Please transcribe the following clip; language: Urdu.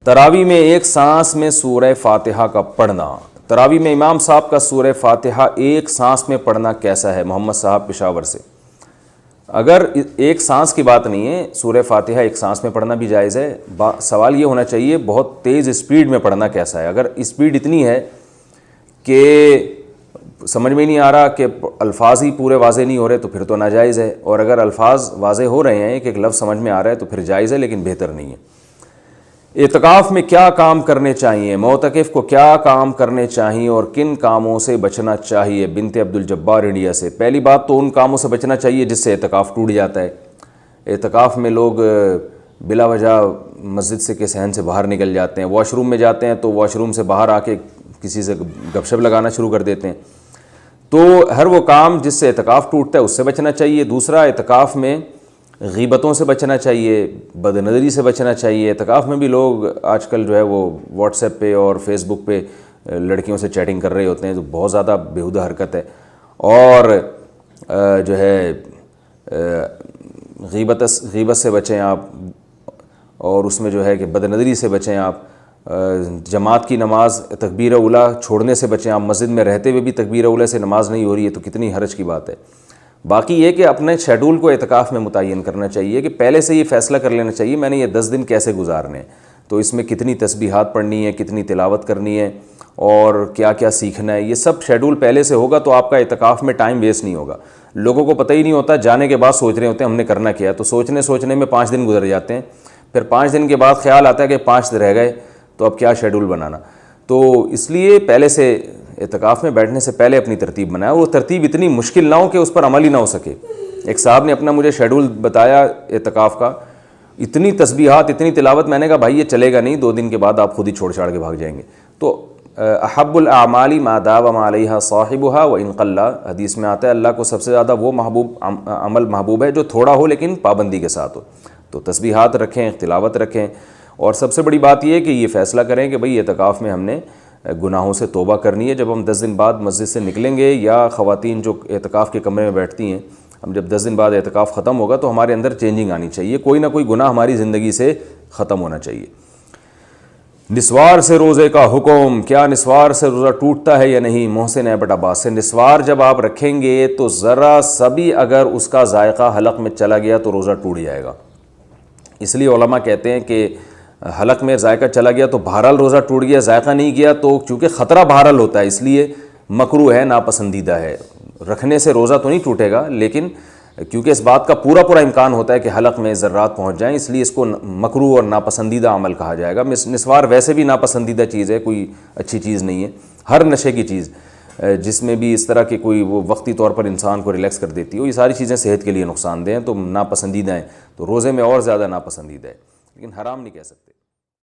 تراویح میں ایک سانس میں سورہ فاتحہ کا پڑھنا، تراویح میں امام صاحب کا سورہ فاتحہ ایک سانس میں پڑھنا کیسا ہے؟ محمد صاحب پشاور سے۔ اگر ایک سانس کی بات نہیں ہے، سورہ فاتحہ ایک سانس میں پڑھنا بھی جائز ہے۔ سوال یہ ہونا چاہیے بہت تیز اسپیڈ میں پڑھنا کیسا ہے؟ اگر اسپیڈ اتنی ہے کہ سمجھ میں نہیں آ رہا، کہ الفاظ ہی پورے واضح نہیں ہو رہے، تو پھر تو ناجائز ہے، اور اگر الفاظ واضح ہو رہے ہیں، ایک لفظ سمجھ میں آ رہا ہے، تو پھر جائز ہے، لیکن بہتر نہیں ہے۔ اعتکاف میں کیا کام کرنے چاہیے؟ معتکف کو کیا کام کرنے چاہیے اور کن کاموں سے بچنا چاہیے؟ بنت عبد الجبار انڈیا سے۔ پہلی بات تو ان کاموں سے بچنا چاہیے جس سے اعتکاف ٹوٹ جاتا ہے۔ اعتکاف میں لوگ بلا وجہ مسجد سے کے صحن سے باہر نکل جاتے ہیں، واش روم میں جاتے ہیں تو واش روم سے باہر آ کے کسی سے گپ شپ لگانا شروع کر دیتے ہیں۔ تو ہر وہ کام جس سے اعتکاف ٹوٹتا ہے اس سے بچنا چاہیے۔ دوسرا، اعتکاف میں غیبتوں سے بچنا چاہیے، بد نظری سے بچنا چاہیے۔ اعتکاف میں بھی لوگ آج کل جو ہے وہ واٹس ایپ پہ اور فیس بک پہ لڑکیوں سے چیٹنگ کر رہے ہوتے ہیں، تو بہت زیادہ بیہودہ حرکت ہے۔ اور جو ہے غیبت سے بچیں آپ، اور اس میں جو ہے کہ بد نظری سے بچیں آپ۔ جماعت کی نماز تکبیر اولیٰ چھوڑنے سے بچیں آپ۔ مسجد میں رہتے ہوئے بھی تکبیر اولیٰ سے نماز نہیں ہو رہی ہے تو کتنی حرج کی بات ہے۔ باقی یہ کہ اپنے شیڈول کو اعتکاف میں متعین کرنا چاہیے، کہ پہلے سے یہ فیصلہ کر لینا چاہیے میں نے یہ 10 دن کیسے گزارنے ہیں، تو اس میں کتنی تسبیحات پڑھنی ہے، کتنی تلاوت کرنی ہے، اور کیا کیا سیکھنا ہے۔ یہ سب شیڈول پہلے سے ہوگا تو آپ کا اعتکاف میں ٹائم ویسٹ نہیں ہوگا۔ لوگوں کو پتہ ہی نہیں ہوتا، جانے کے بعد سوچ رہے ہوتے ہیں ہم نے کرنا کیا ہے، تو سوچنے میں 5 دن گزر جاتے ہیں، پھر 5 دن کے بعد خیال آتا ہے کہ 5 رہ گئے تو اب کیا شیڈول بنانا۔ تو اس لیے پہلے سے اعتکاف میں بیٹھنے سے پہلے اپنی ترتیب بنائے، وہ ترتیب اتنی مشکل نہ ہو کہ اس پر عمل ہی نہ ہو سکے۔ ایک صاحب نے اپنا مجھے شیڈول بتایا اعتکاف کا، اتنی تسبیحات، اتنی تلاوت، میں نے کہا بھائی یہ چلے گا نہیں، 2 دن کے بعد آپ خود ہی چھوڑ چھاڑ کے بھاگ جائیں گے۔ تو احب الاعمال ما داوم علیہا صاحبها وان قل، حدیث میں آتا ہے اللہ کو سب سے زیادہ وہ عمل محبوب ہے جو تھوڑا ہو لیکن پابندی کے ساتھ ہو۔ تو تسبیحات رکھیں، تلاوت رکھیں، اور سب سے بڑی بات یہ ہے کہ یہ فیصلہ کریں کہ بھئی اعتکاف میں ہم نے گناہوں سے توبہ کرنی ہے۔ جب ہم 10 دن بعد مسجد سے نکلیں گے، یا خواتین جو اعتکاف کے کمرے میں بیٹھتی ہیں، ہم جب 10 دن بعد اعتکاف ختم ہوگا تو ہمارے اندر چینجنگ آنی چاہیے، کوئی نہ کوئی گناہ ہماری زندگی سے ختم ہونا چاہیے۔ نسوار سے روزے کا حکم، کیا نسوار سے روزہ ٹوٹتا ہے یا نہیں؟ محسن ایبٹ عباس سے۔ نسوار جب آپ رکھیں گے تو ذرا سبھی اگر اس کا ذائقہ حلق میں چلا گیا تو روزہ ٹوٹ جائے گا۔ اس لیے علماء کہتے ہیں کہ حلق میں ذائقہ چلا گیا تو بہرحال روزہ ٹوٹ گیا، ذائقہ نہیں گیا تو چونکہ خطرہ بہرحال ہوتا ہے اس لیے مکروہ ہے، ناپسندیدہ ہے۔ رکھنے سے روزہ تو نہیں ٹوٹے گا، لیکن کیونکہ اس بات کا پورا امکان ہوتا ہے کہ حلق میں ذرات پہنچ جائیں، اس لیے اس کو مکروہ اور ناپسندیدہ عمل کہا جائے گا۔ نسوار ویسے بھی ناپسندیدہ چیز ہے، کوئی اچھی چیز نہیں ہے۔ ہر نشے کی چیز جس میں بھی اس طرح کی کوئی وہ وقتی طور پر انسان کو ریلیکس کر دیتی ہو، یہ ساری چیزیں صحت کے لیے نقصان دہ ہیں، تو ناپسندیدہ ہیں، تو روزے میں اور زیادہ ناپسندیدہ ہے، لیکن حرام نہیں کہہ سکتے۔